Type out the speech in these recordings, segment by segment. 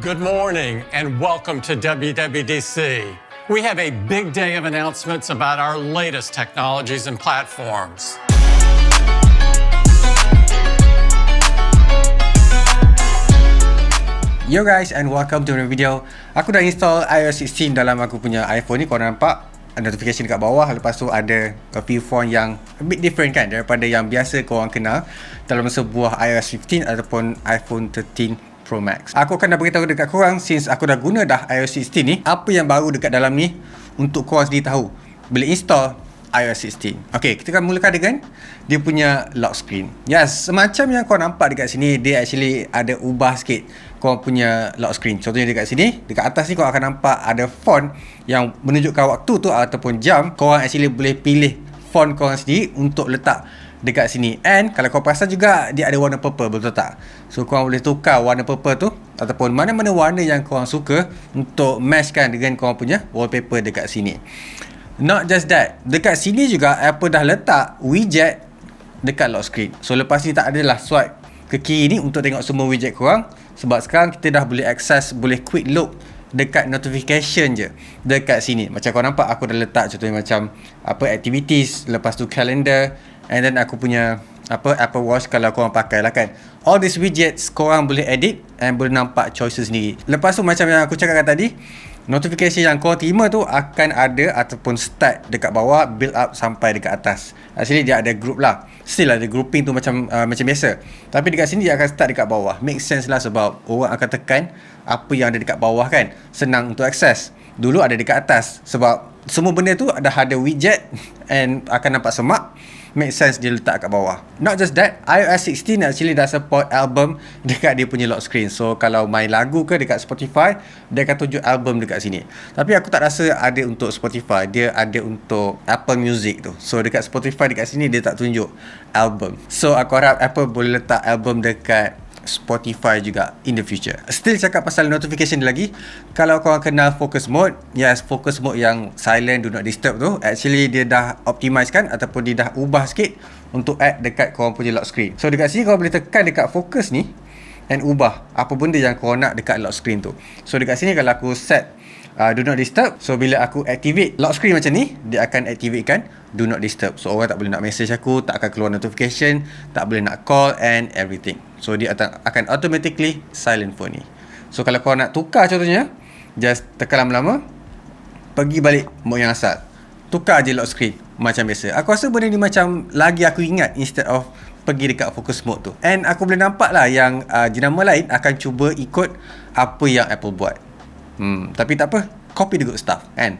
Good morning and welcome to WWDC. We have a big day of announcements about our latest technologies and platforms. Yo guys and welcome to the video. Aku dah install iOS 16 dalam aku punya iPhone ni. Korang nampak notification dekat bawah. Lepas tu ada a few font yang a bit different kan daripada yang biasa korang kenal dalam sebuah iOS 15 ataupun iPhone 13 Pro Max. Aku akan dah beritahu dekat korang since aku dah guna dah iOS 16 ni, apa yang baru dekat dalam ni untuk korang sendiri tahu bila install iOS 16. Okay, kita akan mulakan dengan dia punya lock screen. Yes, semacam yang korang nampak dekat sini, dia actually ada ubah sikit korang punya lock screen. Contohnya dekat sini, dekat atas ni korang akan nampak ada font yang menunjukkan waktu tu ataupun jam. Korang actually boleh pilih font korang sendiri untuk letak dekat sini. And kalau kau perasan juga dia ada warna purple, betul tak? So korang boleh tukar warna purple tu ataupun mana-mana warna yang korang suka untuk matchkan dengan korang punya wallpaper dekat sini. Not just that, dekat sini juga Apple dah letak widget dekat lock screen. So lepas ni tak adalah swipe ke kiri ni untuk tengok semua widget korang, sebab sekarang kita dah boleh access, boleh quick look dekat notification je dekat sini. Macam korang nampak aku dah letak contohnya macam activities, lepas tu calendar, and then aku punya Apple Watch kalau korang pakai lah kan. All these widgets korang boleh edit and boleh nampak choices sendiri. Lepas tu macam yang aku cakapkan tadi, notification yang korang terima tu akan ada ataupun start dekat bawah, build up sampai dekat atas. Actually dia ada group lah. Still ada grouping tu macam biasa. Tapi dekat sini dia akan start dekat bawah. Make sense lah sebab orang akan tekan apa yang ada dekat bawah kan. Senang untuk access. Dulu ada dekat atas sebab semua benda tu dah ada widget and akan nampak semak. Make sense dia letak kat bawah. Not just that, iOS 16 actually dah support album dekat dia punya lock screen. So kalau main lagu ke dekat Spotify, dia akan tunjuk album dekat sini. Tapi aku tak rasa ada untuk Spotify, dia ada untuk Apple Music tu. So dekat Spotify dekat sini dia tak tunjuk album. So aku harap Apple boleh letak album dekat Spotify juga in the future. Still cakap pasal notification lagi, kalau korang kenal focus mode, yes, focus mode yang silent, do not disturb tu, actually dia dah optimize kan ataupun dia dah ubah sikit untuk add dekat korang punya lock screen. So dekat sini korang boleh tekan dekat focus ni and ubah apa benda yang korang nak dekat lock screen tu. So dekat sini kalau aku set do not disturb, so bila aku activate lock screen macam ni, dia akan activatekan do not disturb. So orang tak boleh nak message aku, tak akan keluar notification, tak boleh nak call and everything. So dia akan automatically silent phone ni. So kalau korang nak tukar contohnya, just tekan lama-lama, pergi balik mode yang asal, tukar je lock screen macam biasa. Aku rasa benda ni macam lagi aku ingat instead of pergi dekat focus mode tu. And aku boleh nampak lah yang jenama lain akan cuba ikut apa yang Apple buat. Tapi tak apa, copy the good stuff kan.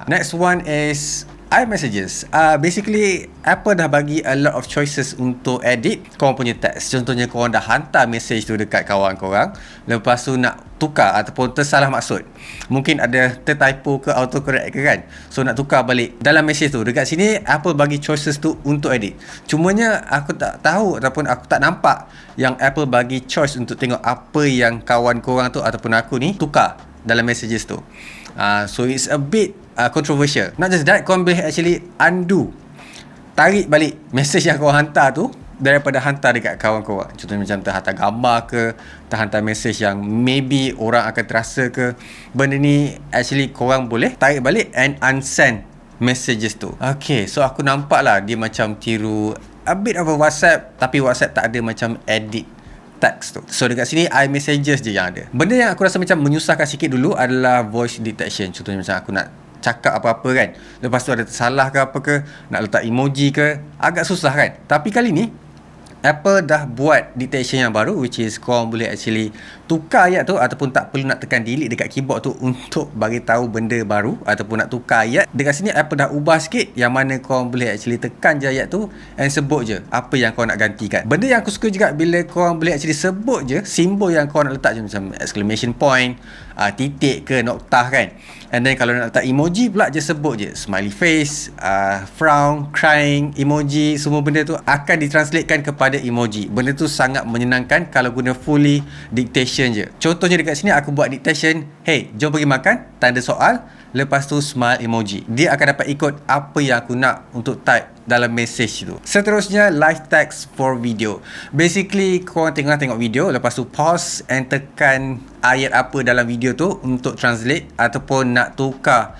Next one is iMessages. Basically Apple dah bagi a lot of choices untuk edit korang punya text. Contohnya korang dah hantar message tu dekat kawan korang, lepas tu nak tukar ataupun tersalah maksud, mungkin ada tertypo ke autocorrect ke kan. So nak tukar balik dalam message tu, dekat sini Apple bagi choices tu untuk edit. Cumanya aku tak tahu ataupun aku tak nampak yang Apple bagi choice untuk tengok apa yang kawan korang tu ataupun aku ni tukar dalam messages tu. So it's a bit controversial. Not just that, korang boleh actually undo, tarik balik message yang korang hantar tu daripada hantar dekat kawan korang. Contohnya macam terhantar gambar ke, terhantar message yang maybe orang akan terasa ke. Benda ni actually korang boleh tarik balik and unsend messages tu. Okay, so aku nampak lah dia macam tiru a bit of a WhatsApp, tapi WhatsApp tak ada macam edit text tu. So dekat sini iMessages je yang ada. Benda yang aku rasa macam menyusahkan sikit dulu adalah voice detection. Contohnya macam aku nak cakap apa-apa kan, lepas tu ada tersalah ke apa ke, nak letak emoji ke, agak susah kan. Tapi kali ni Apple dah buat detection yang baru, which is korang boleh actually tukar ayat tu ataupun tak perlu nak tekan delete dekat keyboard tu untuk bagi tahu benda baru ataupun nak tukar ayat. Dekat sini Apple dah ubah sikit yang mana korang boleh actually tekan je ayat tu and sebut je apa yang korang nak gantikan. Benda yang aku suka juga bila korang boleh actually sebut je simbol yang korang nak letak je, macam exclamation point, titik ke noktah kan. And then kalau nak letak emoji pula, je sebut je smiley face, frown, crying, emoji, semua benda tu akan ditranslatekan kepada emoji. Benda tu sangat menyenangkan kalau guna fully dictation action je. Contohnya dekat sini aku buat dictation, hey, jom pergi makan, tanda soal, lepas tu smile emoji. Dia akan dapat ikut apa yang aku nak untuk type dalam message tu. Seterusnya, live text for video. Basically, korang tengok video, lepas tu pause and tekan ayat apa dalam video tu untuk translate ataupun nak tukar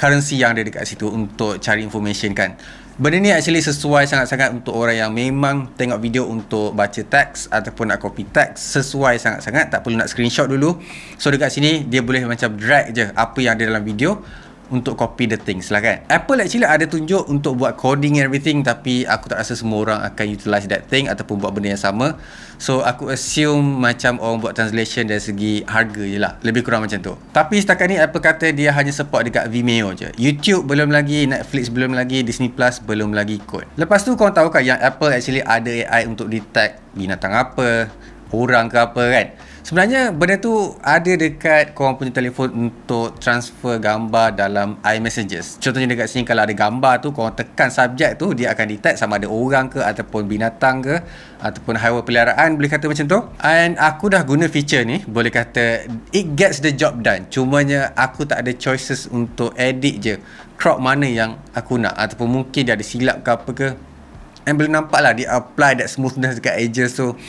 currency yang ada dekat situ untuk cari information kan. Benda ni actually sesuai sangat-sangat untuk orang yang memang tengok video untuk baca teks ataupun nak copy teks. Sesuai sangat-sangat, tak perlu nak screenshot dulu. So dekat sini dia boleh macam drag je apa yang ada dalam video untuk copy the things lah kan. Apple actually ada tunjuk untuk buat coding and everything, tapi aku tak rasa semua orang akan utilize that thing ataupun buat benda yang sama. So aku assume macam orang buat translation dari segi harga je lah, lebih kurang macam tu. Tapi setakat ni Apple kata dia hanya support dekat Vimeo je. YouTube belum lagi, Netflix belum lagi, Disney Plus belum lagi kot. Lepas tu korang tahu kan yang Apple actually ada AI untuk detect binatang apa, orang ke apa kan. Sebenarnya benda tu ada dekat korang punya telefon untuk transfer gambar dalam iMessages. Contohnya dekat sini kalau ada gambar tu, korang tekan subjek tu, dia akan detect sama ada orang ke ataupun binatang ke ataupun haiwan peliharaan, boleh kata macam tu. And aku dah guna feature ni, boleh kata it gets the job done. Cumanya aku tak ada choices untuk edit je crop mana yang aku nak, ataupun mungkin dia ada silap ke apa ke. And boleh nampak lah dia apply that smoothness dekat edges tu.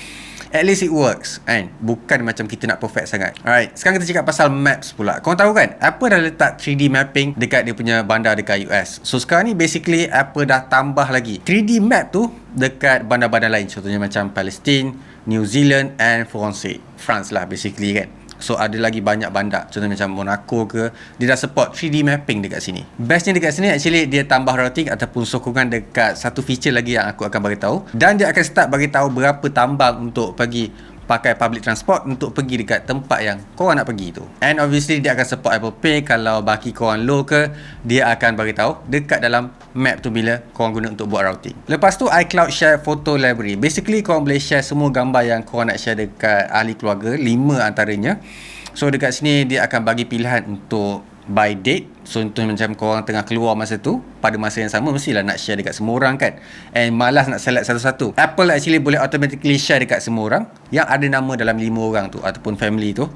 At least it works kan. Bukan macam kita nak perfect sangat. Alright, sekarang kita cakap pasal maps pula. Korang tahu kan, Apple dah letak 3D mapping dekat dia punya bandar dekat US. So sekarang ni basically Apple dah tambah lagi 3D map tu dekat bandar-bandar lain. Contohnya macam Palestine, New Zealand and France lah basically kan. So ada lagi banyak bandar, contohnya macam Monaco ke, dia dah support 3D mapping dekat sini. Bestnya dekat sini actually dia tambah routing ataupun sokongan dekat satu feature lagi yang aku akan bagi tahu, dan dia akan start bagi tahu berapa tambang untuk pergi pakai public transport untuk pergi dekat tempat yang korang nak pergi tu. And obviously dia akan support Apple Pay. Kalau baki korang low ke, dia akan bagi tahu dekat dalam map tu bila korang guna untuk buat routing. Lepas tu iCloud Share Photo Library. Basically korang boleh share semua gambar yang korang nak share dekat ahli keluarga, 5 antaranya. So dekat sini dia akan bagi pilihan untuk by date. So contohnya macam korang tengah keluar masa tu, pada masa yang sama mestilah nak share dekat semua orang kan. And malas nak select satu-satu. Apple actually boleh automatically share dekat semua orang yang ada nama dalam 5 orang tu ataupun family tu.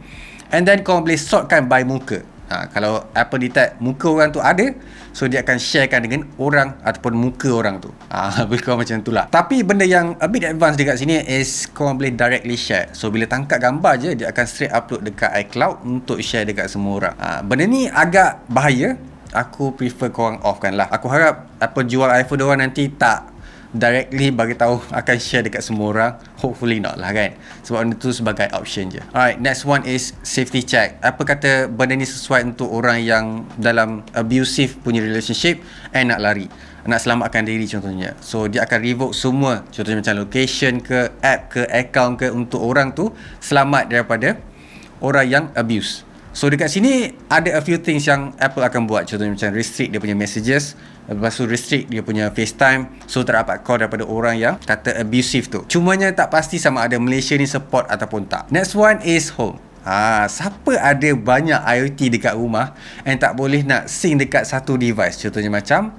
And then korang boleh sortkan by muka. Kalau Apple detect muka orang tu ada, so dia akan sharekan dengan orang ataupun muka orang tu. Lebih kurang macam tu lah. Tapi benda yang a bit advance dekat sini is korang boleh directly share. So bila tangkap gambar je, dia akan straight upload dekat iCloud untuk share dekat semua orang. Benda ni agak bahaya. Aku prefer korang off kan lah. Aku harap Apple jual iPhone diorang nanti tak directly bagi tahu akan share dekat semua orang. Hopefully not lah kan, sebab benda tu sebagai option je. Alright, next one is safety check. Apa kata benda ni sesuai untuk orang yang dalam abusive punya relationship and nak lari, nak selamatkan diri contohnya. So dia akan revoke semua, contohnya macam location ke, app ke, account ke, untuk orang tu selamat daripada orang yang abuse. So dekat sini ada a few things yang Apple akan buat. Contohnya macam restrict dia punya messages, lepas tu restrict dia punya FaceTime, so tak dapat call daripada orang yang kata abusive tu. Cumanya tak pasti sama ada Malaysia ni support ataupun tak. Next one is home. Siapa ada banyak IoT dekat rumah and tak boleh nak sync dekat satu device, contohnya macam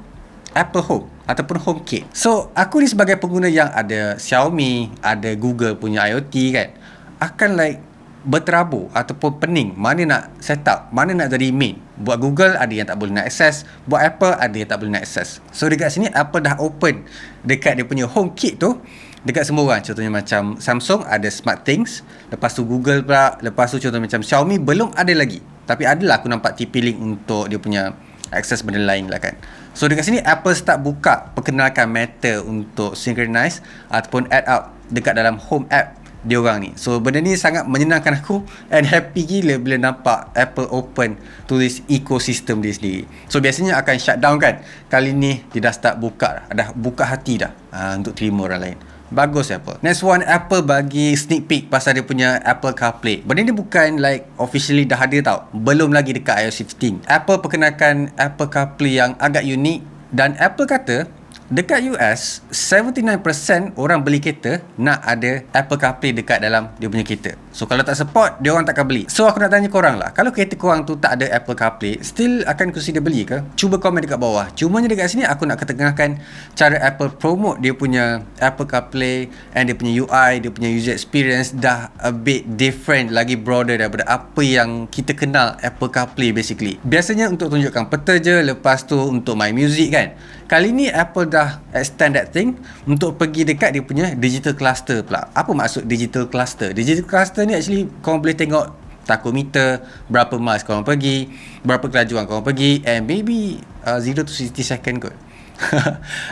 Apple Home ataupun HomeKit. So aku ni sebagai pengguna yang ada Xiaomi, ada Google punya IoT kan, akan like berterabur ataupun pening mana nak set up, mana nak jadi main. Buat Google ada yang tak boleh nak access, buat Apple ada yang tak boleh nak access. So dekat sini Apple dah open dekat dia punya HomeKit tu dekat semua orang. Contohnya macam Samsung ada Smart Things, lepas tu Google pula, lepas tu contohnya macam Xiaomi belum ada lagi, tapi adalah aku nampak TP-Link untuk dia punya access benda lain lah kan. So dekat sini Apple start buka perkenalkan Matter untuk synchronize ataupun add up dekat dalam Home app diorang ni. So benda ni sangat menyenangkan aku and happy gila bila nampak Apple open to this ecosystem dia sendiri. So biasanya akan shutdown kan, kali ni dia dah start buka hati dah untuk terima orang lain. Bagus Apple. Next one, Apple bagi sneak peek pasal dia punya Apple CarPlay. Benda ni bukan like officially dah ada tau, belum lagi dekat iOS 15. Apple perkenalkan Apple CarPlay yang agak unik, dan Apple kata Dekat US, 79% orang beli kereta nak ada Apple CarPlay dekat dalam dia punya kereta. So kalau tak support, dia orang takkan beli. So aku nak tanya korang lah, kalau kereta korang tu tak ada Apple CarPlay, still akan consider beli ke? Cuba komen dekat bawah. Cumanya dekat sini aku nak ketengahkan cara Apple promote dia punya Apple CarPlay, and dia punya UI, dia punya user experience dah a bit different, lagi broader daripada apa yang kita kenal Apple CarPlay basically. Biasanya untuk tunjukkan peta je, lepas tu untuk My Music kan. Kali ni Apple dah extend that thing untuk pergi dekat dia punya digital cluster pula. Apa maksud digital cluster? Digital cluster ni actually korang boleh tengok tachometer, berapa miles korang pergi, berapa kelajuan korang pergi, and maybe 0 to 60 second kot.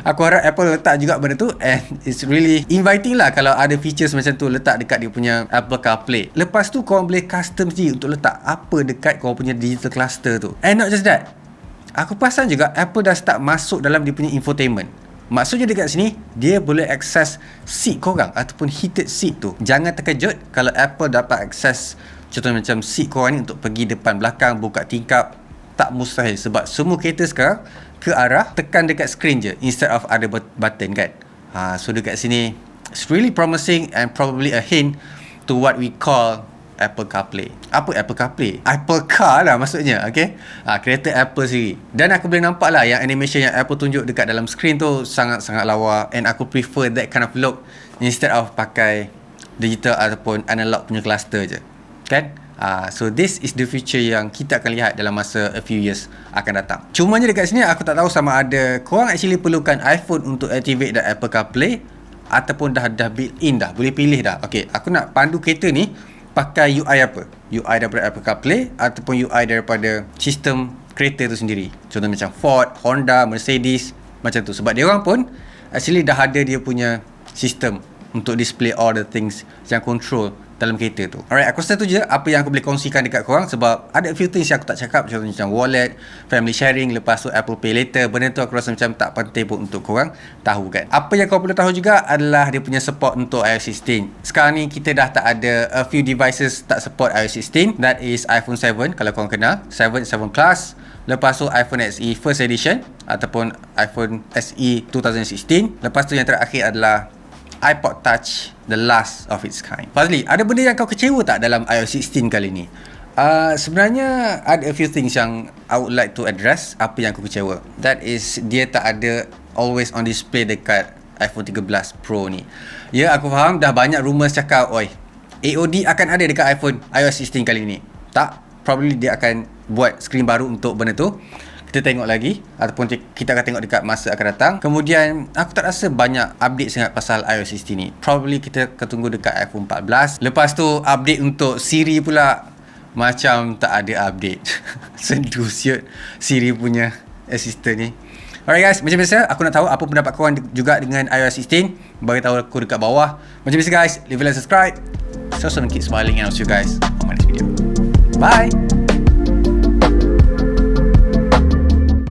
Aku harap Apple letak juga benda tu, and it's really inviting lah kalau ada features macam tu letak dekat dia punya Apple CarPlay. Lepas tu korang boleh custom sendiri untuk letak apa dekat korang punya digital cluster tu. And not just that, aku perasan juga Apple dah start masuk dalam dia punya infotainment. Maksudnya dekat sini, dia boleh access seat korang ataupun heated seat tu. Jangan terkejut kalau Apple dapat access contohnya macam seat korang ni untuk pergi depan belakang, buka tingkap. Tak mustahil sebab semua kereta sekarang ke arah tekan dekat screen je instead of ada button kan. So dekat sini, it's really promising and probably a hint to what we call Apple CarPlay. Apa Apple CarPlay? Apple Car lah maksudnya, okay? Kereta Apple sendiri. Dan aku boleh nampak lah yang animation yang Apple tunjuk dekat dalam screen tu sangat-sangat lawa, and aku prefer that kind of look instead of pakai digital ataupun analog punya cluster je, kan? So this is the future yang kita akan lihat dalam masa a few years akan datang. Cumanya dekat sini aku tak tahu sama ada korang actually perlukan iPhone untuk activate the Apple CarPlay ataupun dah built in dah, boleh pilih dah. Okay, aku nak pandu kereta ni pakai UI apa? UI daripada Apple CarPlay ataupun UI daripada sistem kereta tu sendiri. Contoh macam Ford, Honda, Mercedes, macam tu. Sebab dia orang pun actually dah ada dia punya sistem untuk display all the things yang control dalam kereta tu. Alright, aku rasa tu je apa yang aku boleh kongsikan dekat korang, sebab ada a few things yang aku tak cakap, contohnya macam wallet, family sharing, lepas tu Apple Pay Later. Benda tu aku rasa macam tak penting pun untuk korang tahu kan. Apa yang korang perlu tahu juga adalah dia punya support untuk iOS 16. Sekarang ni kita dah tak ada a few devices tak support iOS 16. That is iPhone 7 kalau korang kenal, 7 Plus. Lepas tu iPhone SE First Edition ataupun iPhone SE 2016. Lepas tu yang terakhir adalah iPod Touch, the last of its kind. Fazli, ada benda yang kau kecewa tak dalam iOS 16 kali ni? Sebenarnya ada a few things yang I would like to address. Apa yang aku kecewa? That is, dia tak ada always on display dekat iPhone 13 Pro ni. Ya, aku faham dah banyak rumours cakap, oi, AOD akan ada dekat iPhone iOS 16 kali ni. Tak, probably dia akan buat skrin baru untuk benda tu. Kita tengok lagi, ataupun kita akan tengok dekat masa akan datang. Kemudian aku tak rasa banyak update sangat pasal iOS 16 ni. Probably kita akan tunggu dekat iPhone 14. Lepas tu update untuk Siri pula, macam tak ada update. Sendu siut Siri punya assistant ni. Alright guys, macam biasa aku nak tahu apa pendapat korang juga dengan iOS 16. Bagi tahu aku dekat bawah. Macam biasa guys, leave a like, subscribe. So keep smiling, and I'll see you guys on my next video. Bye.